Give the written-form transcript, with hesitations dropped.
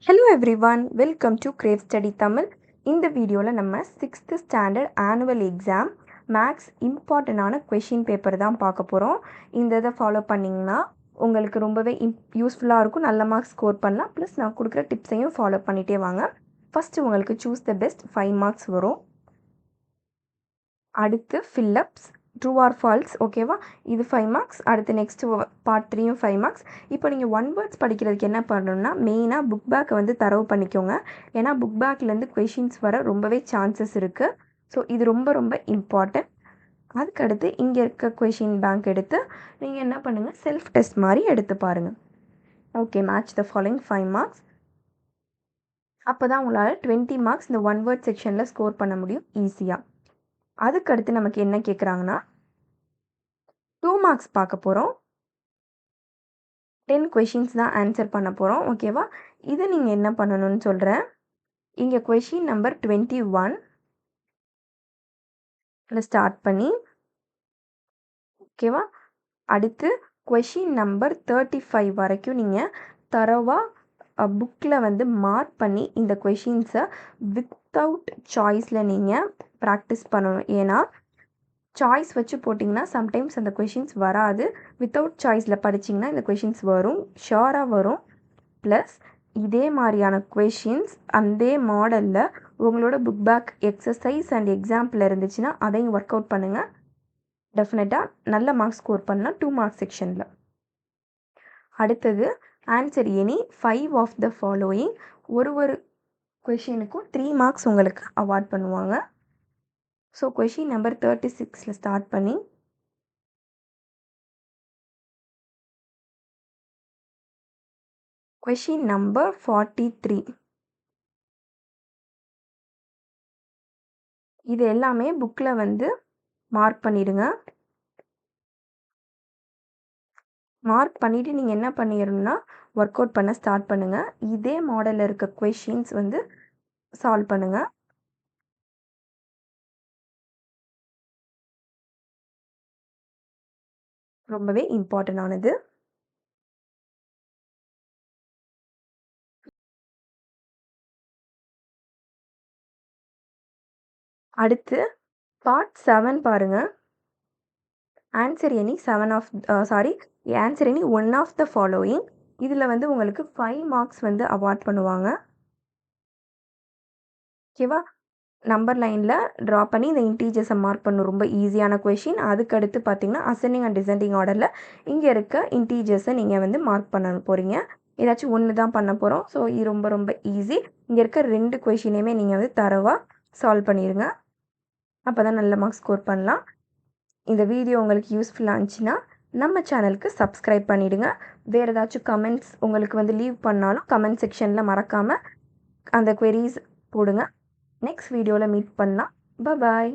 Hello everyone, welcome to Crave Study Tamil. இந்த வீடியோவில் நம்ம 6th standard annual exam maths இம்பார்ட்டண்டான கொஷின் பேப்பர் தான் பார்க்க போகிறோம். இந்த இதை ஃபாலோ பண்ணிங்கன்னா உங்களுக்கு ரொம்பவே யூஸ்ஃபுல்லாக இருக்கும், நல்ல மார்க்ஸ் ஸ்கோர் பண்ணலாம். ப்ளஸ் நான் கொடுக்குற டிப்ஸையும் ஃபாலோ பண்ணிகிட்டே வாங்க. ஃபஸ்ட்டு உங்களுக்கு சூஸ் த பெஸ்ட் 5 மார்க்ஸ் வரும். அடுத்து ஃபில்லப்ஸ் ட்ரூ ஆர் ஃபால்ஸ், ஓகேவா? இது 5 மார்க்ஸ். அடுத்து நெக்ஸ்ட்டு பார்ட் 3யும் 5 மார்க்ஸ். இப்போ நீங்கள் ஒன் வேர்ட்ஸ் படிக்கிறதுக்கு என்ன பண்ணணும்னா, மெயினாக புக் பேக்கை வந்து தரவு பண்ணிக்கோங்க. ஏன்னா புக் பேக்லேருந்து கொஷின்ஸ் வர ரொம்பவே சான்சஸ் இருக்குது. ஸோ இது ரொம்ப ரொம்ப இம்பார்ட்டன்ட். அதுக்கடுத்து இங்கே இருக்க கொஷின் பேங்க் எடுத்து நீங்கள் என்ன பண்ணுங்கள், செல்ஃப் டெஸ்ட் மாதிரி எடுத்து பாருங்கள். Okay, match the following 5 marks. அப்போ தான் உங்களால் 20 மார்க்ஸ் இந்த ஒன் வேர்ட் செக்ஷனில் ஸ்கோர் பண்ண முடியும் ஈஸியாக. அதுக்கடுத்து நமக்கு என்ன கேட்குறாங்கன்னா, 2 மார்க்ஸ் பார்க்க போகிறோம். 10 கொஷின்ஸ் தான் ஆன்சர் பண்ண போகிறோம், ஓகேவா? இது நீங்கள் என்ன பண்ணணும்னு சொல்கிறேன். இங்கே கொஷின் நம்பர் 21 ஸ்டார்ட் பண்ணி, ஓகேவா? அடுத்து கொஷின் நம்பர் 35 வரைக்கும் நீங்கள் தரவாக புக்கில் வந்து மார்க் பண்ணி இந்த கொஷின்ஸை வித்தவுட் சாய்ஸில் நீங்கள் ப்ராக்டிஸ் பண்ணணும். ஏன்னா சாய்ஸ் வச்சு போட்டிங்கன்னா சம்டைம்ஸ் அந்த கொஷின்ஸ் வராது. வித்தவுட் சாய்ஸில் படிச்சிங்கன்னா இந்த கொஷின்ஸ் வரும், ஷியோராக வரும். ப்ளஸ் இதே மாதிரியான கொஷின்ஸ் அதே மாடலில் உங்களோட book back exercise and example இருந்துச்சுன்னா அதையும் ஒர்க் அவுட் பண்ணுங்கள். டெஃபினட்டாக நல்ல மார்க்ஸ் ஸ்கோர் பண்ணலாம் 2 மார்க்ஸ் செக்ஷனில். அடுத்தது answer any 5 of the following. ஒரு கொஷினுக்கும் 3 மார்க்ஸ் உங்களுக்கு அவார்ட் பண்ணுவாங்க. ஸோ கொஷின் நம்பர் 36 ஸ்டார்ட் பண்ணி, கொஷின் நம்பர் 43. இது எல்லாமே புக்கில் வந்து மார்க் பண்ணிடுங்க. மார்க் பண்ணிவிட்டு நீங்கள் என்ன பண்ணிடணும்னா ஒர்க் அவுட் பண்ண ஸ்டார்ட் பண்ணுங்கள். இதே மாடலில் இருக்க கொஷின்ஸ் வந்து சால்வ் பண்ணுங்கள். ரொம்பவே இம்பார்ட்டண்டானது. அடுத்து பார்ட் 7 பாருங்கள். Answer any 7 of answer any 1 of the following. இதில் வந்து உங்களுக்கு 5 மார்க்ஸ் வந்து அவார்ட் பண்ணுவாங்க, ஓகேவா? நம்பர் லைனில் ட்ரா பண்ணி இந்த இன்டீஜர்ஸை மார்க் பண்ணணும். ரொம்ப ஈஸியான கொஷின். அதுக்கடுத்து பார்த்தீங்கன்னா அசெண்டிங் அண்ட் டிசெண்டிங் ஆர்டரில் இங்கே இருக்க இன்டீஜர்ஸை நீங்கள் வந்து மார்க் பண்ண போகிறீங்க. ஏதாச்சும் ஒன்று தான் பண்ண போகிறோம். ஸோ இது ரொம்ப ரொம்ப ஈஸி. இங்கே இருக்க 2 கொஷினையுமே நீங்கள் வந்து தரவாக சால்வ் பண்ணிடுங்க. அப்போ தான் நல்ல மார்க்ஸ் ஸ்கோர் பண்ணலாம். இந்த வீடியோ உங்களுக்கு யூஸ்ஃபுல்லாக இருந்துச்சுன்னா நம்ம சேனலுக்கு சப்ஸ்கிரைப் பண்ணிவிடுங்க. வேறு ஏதாச்சும் கமெண்ட்ஸ் உங்களுக்கு வந்து லீவ் பண்ணாலும் கமெண்ட் செக்ஷனில் மறக்காமல் அந்த குவெரீஸ் போடுங்க. நெக்ஸ்ட் வீடியோவில் மீட் பண்ணலாம். பாய்.